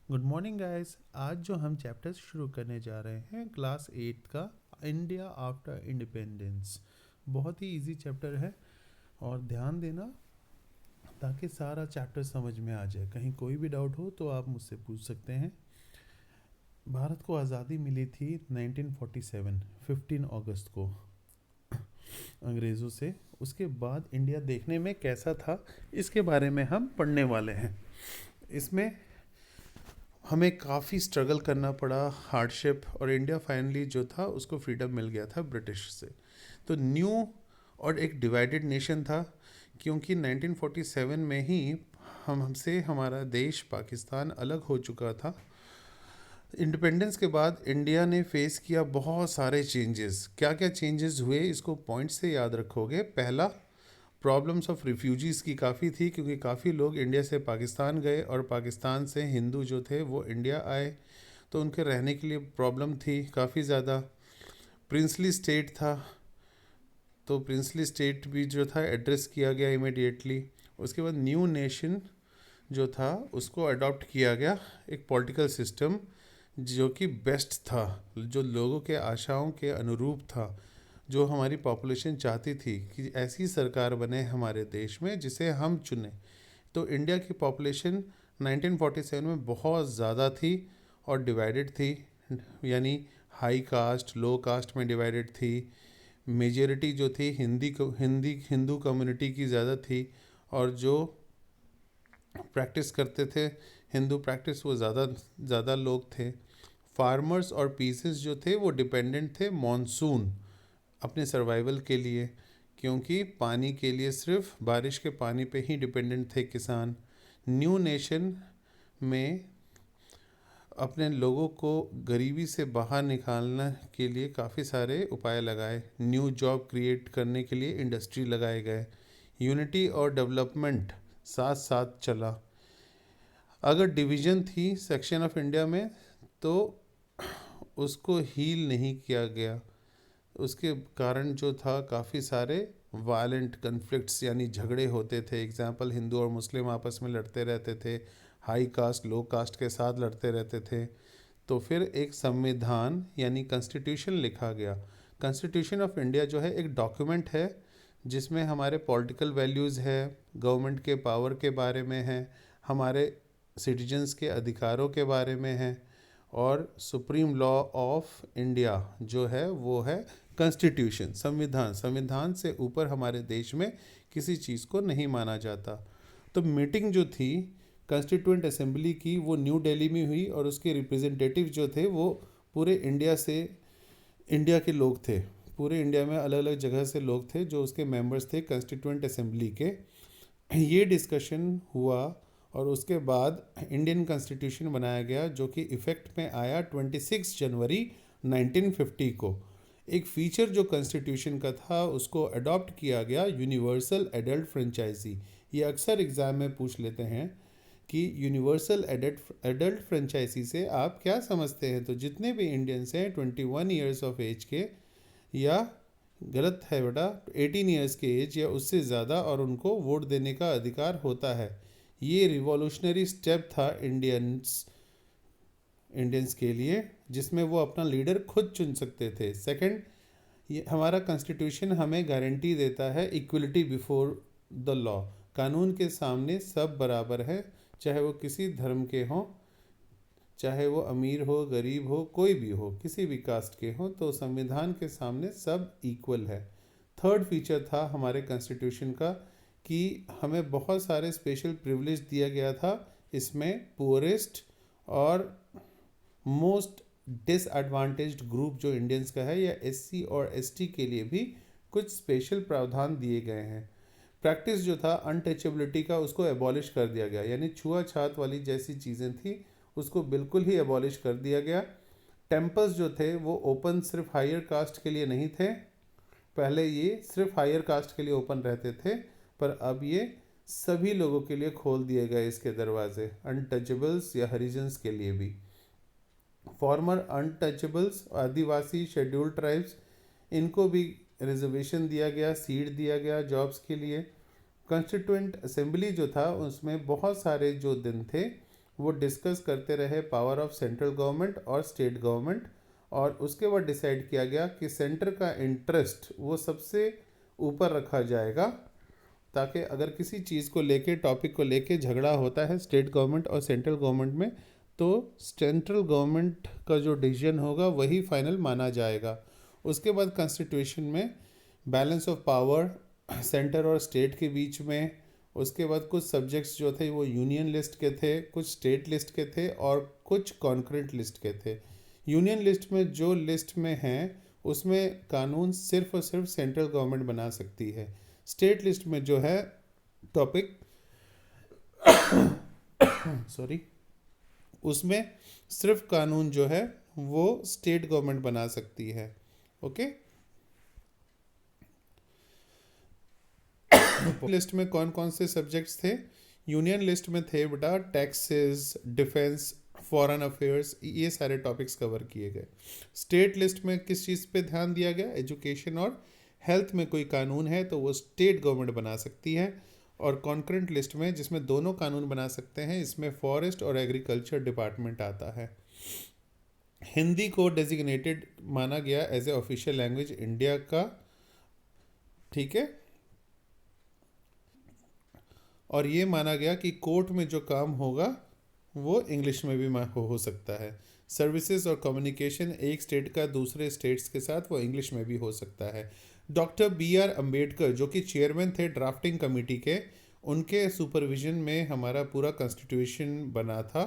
Good morning guys. आज जो हम चैप्टर शुरू करने जा रहे हैं क्लास 8 का, इंडिया आफ्टर इंडिपेंडेंस। बहुत ही इजी चैप्टर है और ध्यान देना ताकि सारा चैप्टर समझ में आ जाए। कहीं कोई भी डाउट हो तो आप मुझसे पूछ सकते हैं। भारत को आज़ादी मिली थी 1947 15 अगस्त को अंग्रेज़ों से। उसके बाद इंडिया देखने में कैसा था, इसके बारे में हम पढ़ने वाले हैं। इसमें हमें काफ़ी स्ट्रगल करना पड़ा, हार्डशिप, और इंडिया फाइनली जो था उसको फ्रीडम मिल गया था ब्रिटिश से। तो न्यू और एक डिवाइडेड नेशन था, क्योंकि 1947 में ही हमसे हमारा देश पाकिस्तान अलग हो चुका था। इंडिपेंडेंस के बाद इंडिया ने फेस किया बहुत सारे चेंजेस। क्या क्या चेंजेस हुए इसको पॉइंट से याद रखोगे। पहला, प्रॉब्लम्स ऑफ रिफ्यूजीज़ की काफ़ी थी, क्योंकि काफ़ी लोग इंडिया से पाकिस्तान गए और पाकिस्तान से हिंदू जो थे वो इंडिया आए, तो उनके रहने के लिए प्रॉब्लम थी काफ़ी ज़्यादा। प्रिंसली स्टेट था, तो प्रिंसली स्टेट भी जो था एड्रेस किया गया इमिडिएटली। उसके बाद न्यू नेशन जो था उसको अडॉप्ट किया गया, एक पॉलिटिकल सिस्टम जो कि बेस्ट था, जो लोगों के आशाओं के अनुरूप था, जो हमारी पॉपुलेशन चाहती थी कि ऐसी सरकार बने हमारे देश में जिसे हम चुने। तो इंडिया की पॉपुलेशन 1947 में बहुत ज़्यादा थी और डिवाइडेड थी, यानी हाई कास्ट लो कास्ट में डिवाइडेड थी। मेजॉरिटी जो थी हिंदू कम्युनिटी की ज़्यादा थी, और जो प्रैक्टिस करते थे हिंदू प्रैक्टिस वो ज़्यादा लोग थे। फार्मर्स और पीसेस जो थे वो डिपेंडेंट थे मॉनसून अपने सर्वाइवल के लिए, क्योंकि पानी के लिए सिर्फ बारिश के पानी पे ही डिपेंडेंट थे किसान। न्यू नेशन में अपने लोगों को गरीबी से बाहर निकालने के लिए काफ़ी सारे उपाय लगाए। न्यू जॉब क्रिएट करने के लिए इंडस्ट्री लगाए गए। यूनिटी और डेवलपमेंट साथ साथ चला। अगर डिवीज़न थी सेक्शन ऑफ इंडिया में तो उसको हील नहीं किया गया। उसके कारण जो था काफ़ी सारे वायलेंट कन्फ्लिक्ट्स यानी झगड़े होते थे। एग्जाम्पल, हिंदू और मुस्लिम आपस में लड़ते रहते थे, हाई कास्ट लो कास्ट के साथ लड़ते रहते थे। तो फिर एक संविधान यानी कॉन्स्टिट्यूशन लिखा गया। कॉन्स्टिट्यूशन ऑफ इंडिया जो है एक डॉक्यूमेंट है जिसमें हमारे पॉलिटिकल वैल्यूज़ है, गवर्नमेंट के पावर के बारे में है, हमारे सिटीजन्स के अधिकारों के बारे में है, और सुप्रीम लॉ ऑफ इंडिया जो है वो है कॉन्स्टिट्यूशन, संविधान। संविधान से ऊपर हमारे देश में किसी चीज़ को नहीं माना जाता। तो मीटिंग जो थी कॉन्स्टिट्यूंट असेंबली की वो न्यू दिल्ली में हुई, और उसके रिप्रेजेंटेटिव जो थे वो पूरे इंडिया के लोग थे। पूरे इंडिया में अलग अलग जगह से लोग थे जो उसके मेंबर्स थे कॉन्स्टिट्यूंट असेंबली के। ये डिस्कशन हुआ और उसके बाद इंडियन कॉन्स्टिट्यूशन बनाया गया, जो कि इफ़ेक्ट में आया 26 जनवरी 1950 को। एक फीचर जो कॉन्स्टिट्यूशन का था उसको अडॉप्ट किया गया, यूनिवर्सल एडल्ट फ्रेंचाइजी। ये अक्सर एग्ज़ाम में पूछ लेते हैं कि यूनिवर्सल एडल्ट फ्रेंचाइजी से आप क्या समझते हैं। तो जितने भी इंडियंस हैं 21 ईयर्स ऑफ एज के, या गलत है बेटा, 18 ईयर्स के एज या उससे ज़्यादा, और उनको वोट देने का अधिकार होता है। ये रिवॉल्यूशनरी स्टेप था इंडियंस के लिए, जिसमें वो अपना लीडर खुद चुन सकते थे। सेकंड, ये हमारा कॉन्स्टिट्यूशन हमें गारंटी देता है इक्वलिटी बिफोर द लॉ। कानून के सामने सब बराबर है, चाहे वो किसी धर्म के हों, चाहे वो अमीर हो गरीब हो, कोई भी हो, किसी भी कास्ट के हों, तो संविधान के सामने सब इक्वल है। थर्ड फीचर था हमारे कॉन्स्टिट्यूशन का कि हमें बहुत सारे स्पेशल प्रिविलेज दिया गया था। इसमें पुअरेस्ट और मोस्ट डिसएडवांटेज्ड ग्रुप जो इंडियंस का है, या एससी और एसटी के लिए भी कुछ स्पेशल प्रावधान दिए गए हैं। प्रैक्टिस जो था अनटचेबिलिटी का, उसको एबॉलिश कर दिया गया, यानी छुआछात वाली जैसी चीज़ें थी उसको बिल्कुल ही एबॉलिश कर दिया गया। टेम्पल्स जो थे वो ओपन सिर्फ हायर कास्ट के लिए नहीं थे। पहले ये सिर्फ हायर कास्ट के लिए ओपन रहते थे, पर अब ये सभी लोगों के लिए खोल दिए गए इसके दरवाजे, अनटचेबल्स या हरिजन्स के लिए भी। फॉर्मर अनटचेबल्स, आदिवासी, शेड्यूल्ड ट्राइब्स, इनको भी रिजर्वेशन दिया गया, सीट दिया गया जॉब्स के लिए। कॉन्स्टिट्यूंट असेंबली जो था उसमें बहुत सारे जो दिन थे वो डिस्कस करते रहे पावर ऑफ सेंट्रल गवर्नमेंट और स्टेट गवर्नमेंट, और उसके बाद डिसाइड किया गया कि सेंटर का इंटरेस्ट वो सबसे ऊपर रखा जाएगा, ताकि अगर किसी चीज़ को लेके, टॉपिक को लेके झगड़ा होता है स्टेट गवर्नमेंट और सेंट्रल गवर्नमेंट में, तो सेंट्रल गवर्नमेंट का जो डिसीजन होगा वही फाइनल माना जाएगा। उसके बाद कॉन्स्टिट्यूशन में बैलेंस ऑफ पावर सेंटर और स्टेट के बीच में, उसके बाद कुछ सब्जेक्ट्स जो थे वो यूनियन लिस्ट के थे, कुछ स्टेट लिस्ट के थे और कुछ कॉन्करेंट लिस्ट के थे। यूनियन लिस्ट में जो लिस्ट में हैं उसमें कानून सिर्फ और सिर्फ सेंट्रल गवर्नमेंट बना सकती है। स्टेट लिस्ट में जो है टॉपिक सॉरी, उसमें सिर्फ कानून जो है वो स्टेट गवर्नमेंट बना सकती है। ओके, लिस्ट में कौन कौन से सब्जेक्ट्स थे? यूनियन लिस्ट में थे बेटा टैक्सेस, डिफेंस, फॉरेन अफेयर्स, ये सारे टॉपिक्स कवर किए गए। स्टेट लिस्ट में किस चीज़ पे ध्यान दिया गया? एजुकेशन और हेल्थ में कोई कानून है तो वो स्टेट गवर्नमेंट बना सकती है। और कॉन्करेंट लिस्ट में, जिसमें दोनों कानून बना सकते हैं, इसमें फॉरेस्ट और एग्रीकल्चर डिपार्टमेंट आता है। हिंदी को डेजिग्नेटेड माना गया as a official language India का, ठीक है, और ये माना गया कि कोर्ट में जो काम होगा वो इंग्लिश में भी हो सकता है। सर्विसेज और कम्युनिकेशन एक स्टेट का दूसरे स्टेट्स के साथ, वो इंग्लिश में भी हो सकता है। Doctor B.R. अम्बेडकर जो कि चेयरमैन थे ड्राफ्टिंग कमेटी के, उनके सुपरविजन में हमारा पूरा कॉन्स्टिट्यूशन बना था,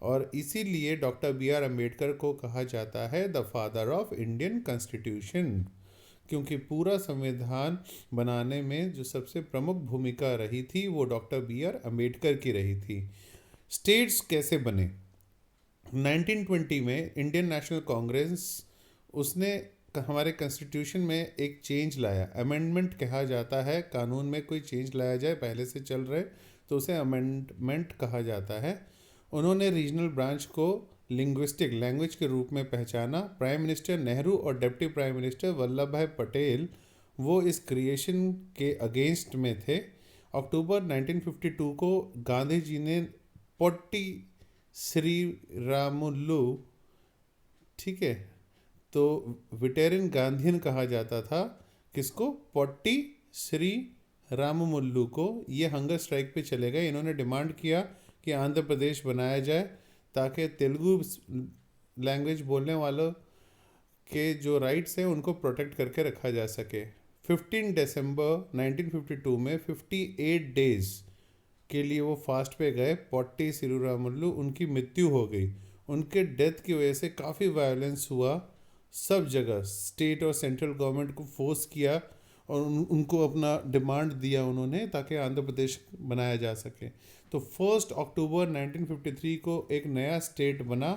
और इसीलिए डॉक्टर B.R. अम्बेडकर को कहा जाता है the father of Indian constitution, क्योंकि पूरा संविधान बनाने में जो सबसे प्रमुख भूमिका रही थी वो डॉक्टर B.R. अम्बेडकर की रही थी। स्टेट्स कैसे बने? 1920 में इंडियन नेशनल कांग्रेस, उसने हमारे कॉन्स्टिट्यूशन में एक चेंज लाया। अमेंडमेंट कहा जाता है, कानून में कोई चेंज लाया जाए पहले से चल रहे तो उसे अमेंडमेंट कहा जाता है। उन्होंने रीजनल ब्रांच को लिंग्विस्टिक लैंग्वेज के रूप में पहचाना। प्राइम मिनिस्टर नेहरू और डिप्टी प्राइम मिनिस्टर वल्लभ भाई पटेल वो इस क्रिएशन के अगेंस्ट में थे। अक्टूबर 1952 को गांधी जी ने पोट्टी श्रीरामुलु, ठीक है, तो वेटेरियन गांधीयन कहा जाता था किसको? पोट्टी श्री राममुल्लू को। ये हंगर स्ट्राइक पे चले गए। इन्होंने डिमांड किया कि आंध्र प्रदेश बनाया जाए ताकि तेलुगु लैंग्वेज बोलने वालों के जो राइट्स हैं उनको प्रोटेक्ट करके रखा जा सके। 15 दिसंबर 1952 में 58 डेज के लिए वो फास्ट पे गए। पोट्टी श्रीरामुलु, उनकी मृत्यु हो गई। उनके डेथ की वजह से काफ़ी वायलेंस हुआ सब जगह। स्टेट और सेंट्रल गवर्नमेंट को फोर्स किया और उनको अपना डिमांड दिया उन्होंने, ताकि आंध्र प्रदेश बनाया जा सके। तो 1 अक्टूबर 1953 को एक नया स्टेट बना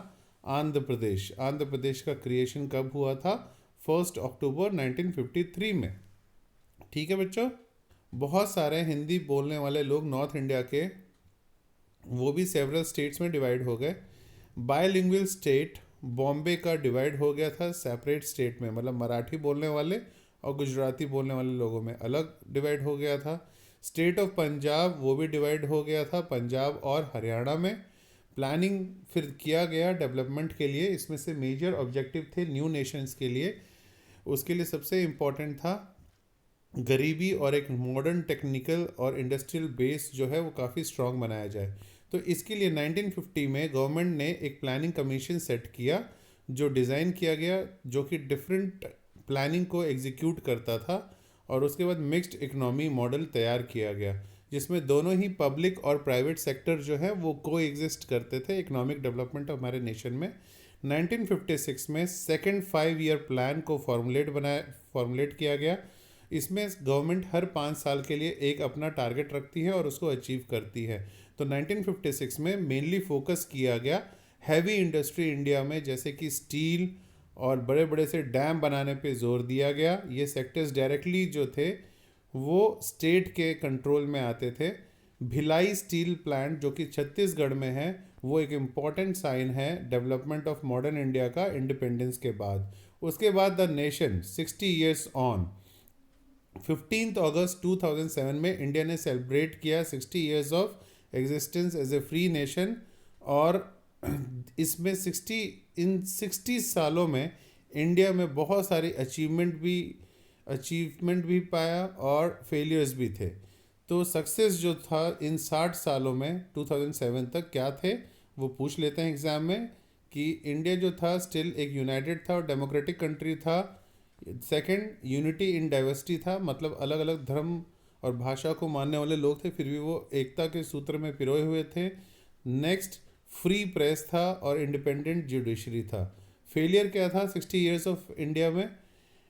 आंध्र प्रदेश। आंध्र प्रदेश का क्रिएशन कब हुआ था? 1 अक्टूबर 1953 में। ठीक है बच्चों, बहुत सारे हिंदी बोलने वाले लोग नॉर्थ इंडिया के, वो भी सेवरल स्टेट्स में डिवाइड हो गए। बायलिंगुअल स्टेट बॉम्बे का डिवाइड हो गया था सेपरेट स्टेट में, मतलब मराठी बोलने वाले और गुजराती बोलने वाले लोगों में अलग डिवाइड हो गया था। स्टेट ऑफ पंजाब वो भी डिवाइड हो गया था पंजाब और हरियाणा में। प्लानिंग फिर किया गया डेवलपमेंट के लिए। इसमें से मेजर ऑब्जेक्टिव थे न्यू नेशंस के लिए। उसके लिए सबसे इम्पोर्टेंट था गरीबी और एक मॉडर्न टेक्निकल और इंडस्ट्रियल बेस जो है वो काफ़ी स्ट्रॉन्ग बनाया जाए। तो इसके लिए 1950 में गवर्नमेंट ने एक प्लानिंग कमीशन सेट किया जो डिज़ाइन किया गया, जो कि डिफरेंट प्लानिंग को एग्जीक्यूट करता था। और उसके बाद मिक्स्ड इकोनॉमी मॉडल तैयार किया गया, जिसमें दोनों ही पब्लिक और प्राइवेट सेक्टर जो है वो को एग्जिस्ट करते थे इकोनॉमिक डेवलपमेंट हमारे नेशन में। 1956 में सेकेंड 5 ईयर प्लान को फॉर्मुलेट किया गया। इसमें गवर्नमेंट हर 5 साल के लिए एक अपना टारगेट रखती है और उसको अचीव करती है। तो 1956 में मेनली फोकस किया गया हैवी इंडस्ट्री इंडिया में, जैसे कि स्टील और बड़े बड़े से डैम बनाने पे जोर दिया गया। ये सेक्टर्स डायरेक्टली जो थे वो स्टेट के कंट्रोल में आते थे। भिलाई स्टील प्लांट जो कि छत्तीसगढ़ में है, वो एक इम्पॉर्टेंट साइन है डेवलपमेंट ऑफ मॉडर्न इंडिया का इंडिपेंडेंस के बाद। उसके बाद द नेशन 60 ईयर्स ऑन, 15 अगस्त 2007 में इंडिया ने सेलिब्रेट किया 60 years of existence as a free nation. और इसमें 60 सालों में इंडिया में बहुत सारी अचीवमेंट भी पाया और फेलियर्स भी थे। तो सक्सेस जो था इन 60 सालों में 2007 तक क्या थे वो पूछ लेते हैं एग्ज़ाम में, कि इंडिया जो था स्टिल एक यूनाइटेड था और डेमोक्रेटिक कंट्री था। सेकंड, यूनिटी इन डाइवर्सिटी था, मतलब अलग अलग धर्म और भाषा को मानने वाले लोग थे फिर भी वो एकता के सूत्र में पिरोए हुए थे। नेक्स्ट, फ्री प्रेस था और इंडिपेंडेंट जुडिशरी था। फेलियर क्या था 60 ईयर्स ऑफ इंडिया में?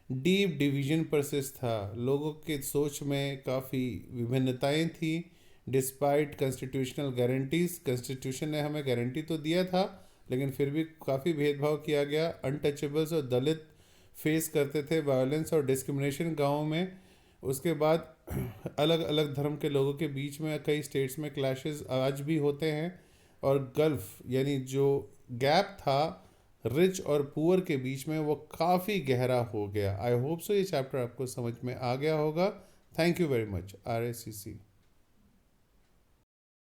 डीप डिवीजन परसिस्ट था, लोगों के सोच में काफ़ी विभिन्नताएं थी। डिस्पाइट कॉन्स्टिट्यूशनल गारंटीज, कॉन्स्टिट्यूशन ने हमें गारंटी तो दिया था लेकिन फिर भी काफ़ी भेदभाव किया गया। अनटचेबल्स और दलित फेस करते थे वायलेंस और डिस्क्रिमिनेशन गाँव में। उसके बाद अलग अलग धर्म के लोगों के बीच में कई स्टेट्स में क्लैशेस आज भी होते हैं। और गल्फ यानी जो गैप था रिच और पुअर के बीच में वो काफ़ी गहरा हो गया। आई होप सो ये चैप्टर आपको समझ में आ गया होगा। Thank you very much. RSCC।